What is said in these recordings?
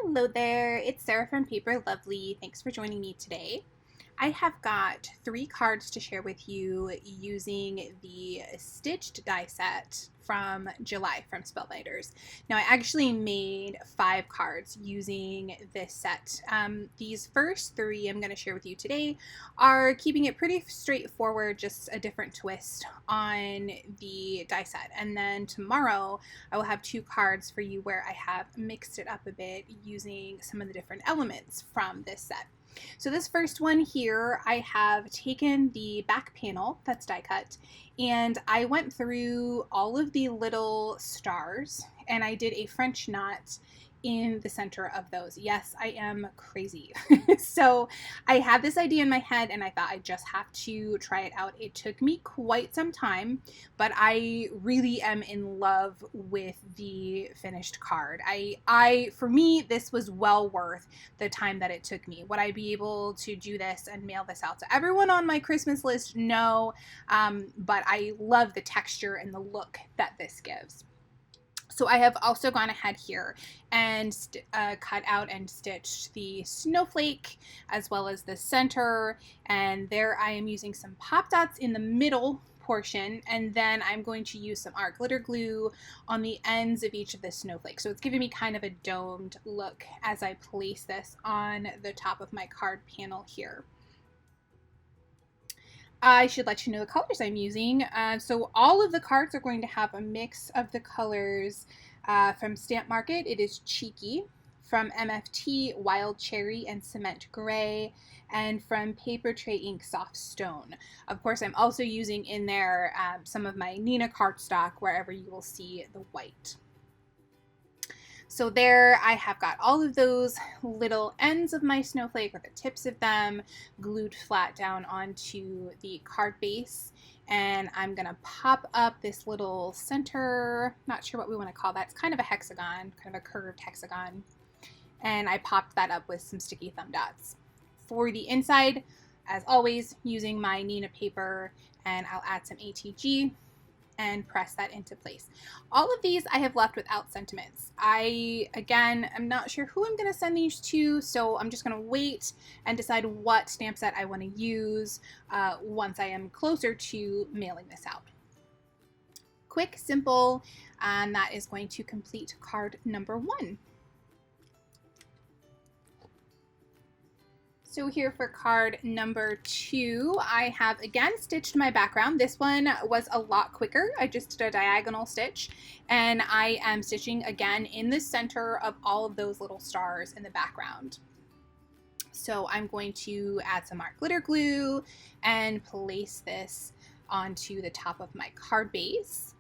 Hello there, it's Sarah from Paper Lovely. Thanks for joining me today. I have got 3 cards to share with you using the stitched die set from July from Spellbinders. Now I actually made 5 cards using this set. These first 3 I'm going to share with you today are keeping it pretty straightforward, just a different twist on the die set. And then tomorrow I will have 2 cards for you where I have mixed it up a bit using some of the different elements from this set. So this first one here, I have taken the back panel that's die cut and I went through all of the little stars and I did a French knot in the center of those. Yes, I am crazy. So I had this idea in my head and I thought I just have to try it out. It took me quite some time, but I really am in love with the finished card. For me, this was well worth the time that it took me. Would I be able to do this and mail this out to everyone on my Christmas list? No, but I love the texture and the look that this gives. So I have also gone ahead here and cut out and stitched the snowflake as well as the center, and there I am using some pop dots in the middle portion, and then I'm going to use some art glitter glue on the ends of each of the snowflakes. So it's giving me kind of a domed look as I place this on the top of my card panel here. I should let you know the colors I'm using. So all of the cards are going to have a mix of the colors. From Stamp Market, it is Cheeky. From MFT, Wild Cherry and Cement Gray. And from Paper Tray Ink, Soft Stone. Of course, I'm also using in there some of my Neenah cardstock, wherever you will see the white. So there I have got all of those little ends of my snowflake, or the tips of them, glued flat down onto the card base. And I'm going to pop up this little center, not sure what we want to call that. It's kind of a hexagon, kind of a curved hexagon. And I popped that up with some sticky thumb dots. For the inside, as always, using my Neenah paper, and I'll add some ATG and press that into place. All of these I have left without sentiments. Again, I'm not sure who I'm going to send these to, so I'm just going to wait and decide what stamp set I want to use once I am closer to mailing this out. Quick, simple, and that is going to complete card number 1. So here for card number 2, I have again stitched my background. This one was a lot quicker. I just did a diagonal stitch, and I am stitching again in the center of all of those little stars in the background. So I'm going to add some art glitter glue and place this onto the top of my card base.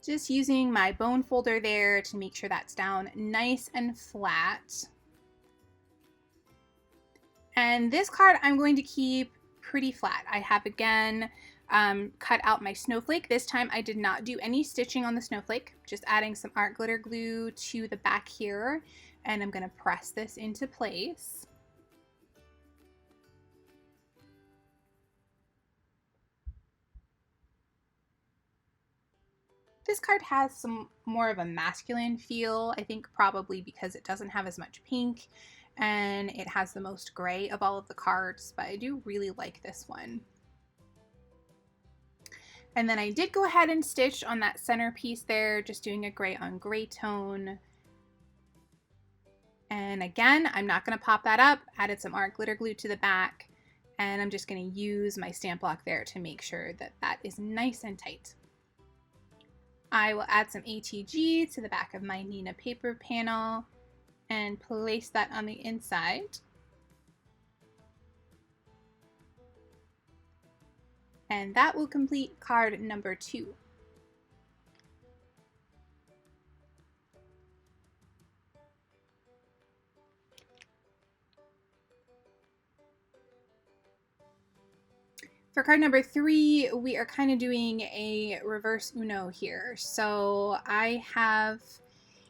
Just using my bone folder there to make sure that's down nice and flat. And this card I'm going to keep pretty flat. I have again cut out my snowflake. This time I did not do any stitching on the snowflake, just adding some art glitter glue to the back here, and I'm going to press this into place. This card has some more of a masculine feel, I think probably because it doesn't have as much pink and it has the most gray of all of the cards, but I do really like this one. And then I did go ahead and stitch on that centerpiece there, just doing a gray on gray tone. And again, I'm not going to pop that up, added some art glitter glue to the back, and I'm just going to use my stamp block there to make sure that that is nice and tight. I will add some ATG to the back of my Neenah paper panel and place that on the inside. And that will complete card number 2. For card number 3, we are kind of doing a reverse Uno here. So I have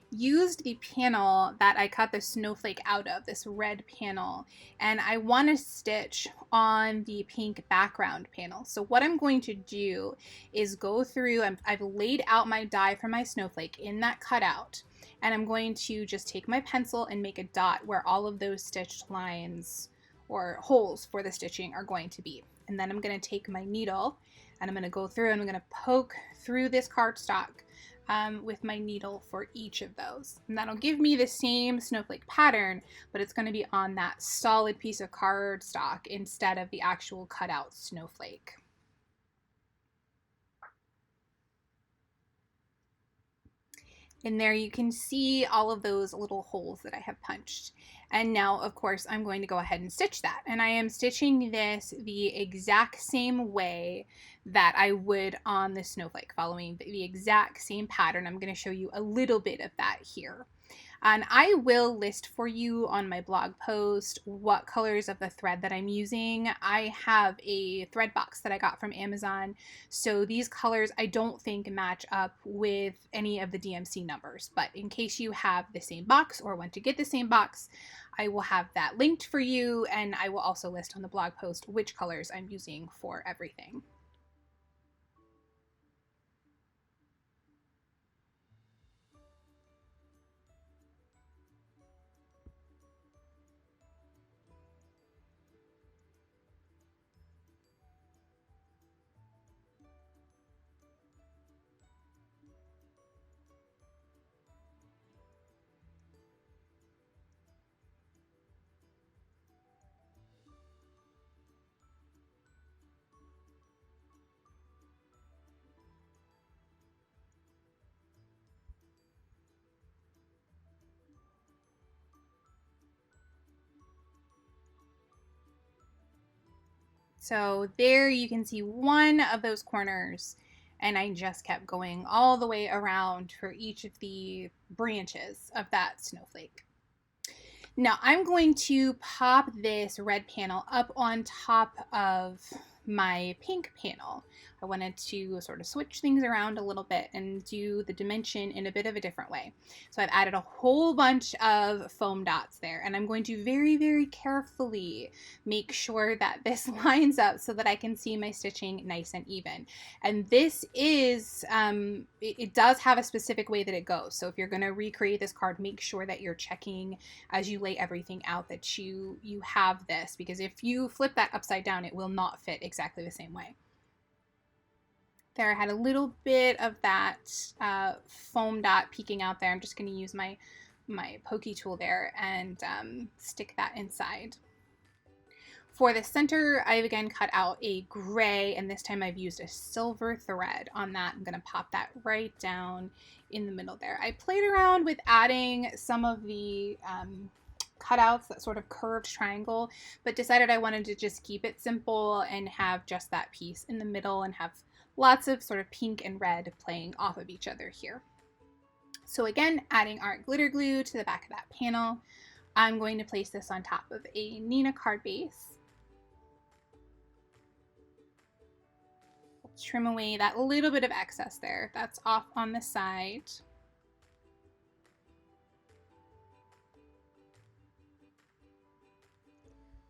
used the panel that I cut the snowflake out of, this red panel, and I want to stitch on the pink background panel. So what I'm going to do is go through, I've laid out my die for my snowflake in that cutout, and I'm going to just take my pencil and make a dot where all of those stitched lines or holes for the stitching are going to be. And then I'm going to take my needle and I'm going to go through and I'm going to poke through this cardstock with my needle for each of those. And that'll give me the same snowflake pattern, but it's going to be on that solid piece of cardstock instead of the actual cutout snowflake. And there you can see all of those little holes that I have punched. And now, of course, I'm going to go ahead and stitch that. And I am stitching this the exact same way that I would on the snowflake, following the exact same pattern. I'm going to show you a little bit of that here. And I will list for you on my blog post what colors of the thread that I'm using. I have a thread box that I got from Amazon. So these colors I don't think match up with any of the DMC numbers. But in case you have the same box or want to get the same box, I will have that linked for you. And I will also list on the blog post which colors I'm using for everything. So there you can see one of those corners, and I just kept going all the way around for each of the branches of that snowflake. Now I'm going to pop this red panel up on top of my pink panel. I wanted to sort of switch things around a little bit and do the dimension in a bit of a different way. So I've added a whole bunch of foam dots there, and I'm going to very, very carefully make sure that this lines up so that I can see my stitching nice and even. And this is, it does have a specific way that it goes. So if you're going to recreate this card, make sure that you're checking as you lay everything out that you have this, because if you flip that upside down, it will not fit exactly the same way. There, I had a little bit of that foam dot peeking out there. I'm just going to use my pokey tool there and stick that inside. For the center, I've again cut out a gray, and this time I've used a silver thread on that. I'm going to pop that right down in the middle there. I played around with adding some of the cutouts, that sort of curved triangle, but decided I wanted to just keep it simple and have just that piece in the middle and have lots of sort of pink and red playing off of each other here. So again, adding our glitter glue to the back of that panel, I'm going to place this on top of a Nina card base. Trim away that little bit of excess there. That's off on the side.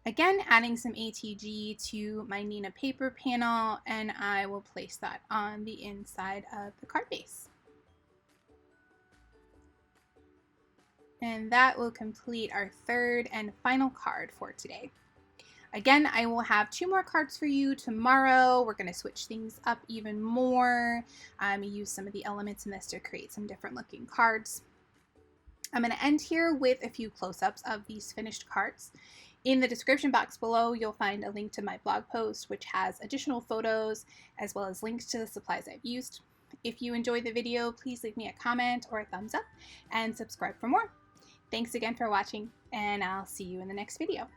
Again, adding some ATG to my Nina paper panel, and I will place that on the inside of the card base. And that will complete our third and final card for today. Again, I will have 2 more cards for you tomorrow. We're going to switch things up even more, use some of the elements in this to create some different looking cards. I'm going to end here with a few close-ups of these finished cards. In the description box below, you'll find a link to my blog post, which has additional photos as well as links to the supplies I've used. If you enjoyed the video, please leave me a comment or a thumbs up and subscribe for more. Thanks again for watching, and I'll see you in the next video.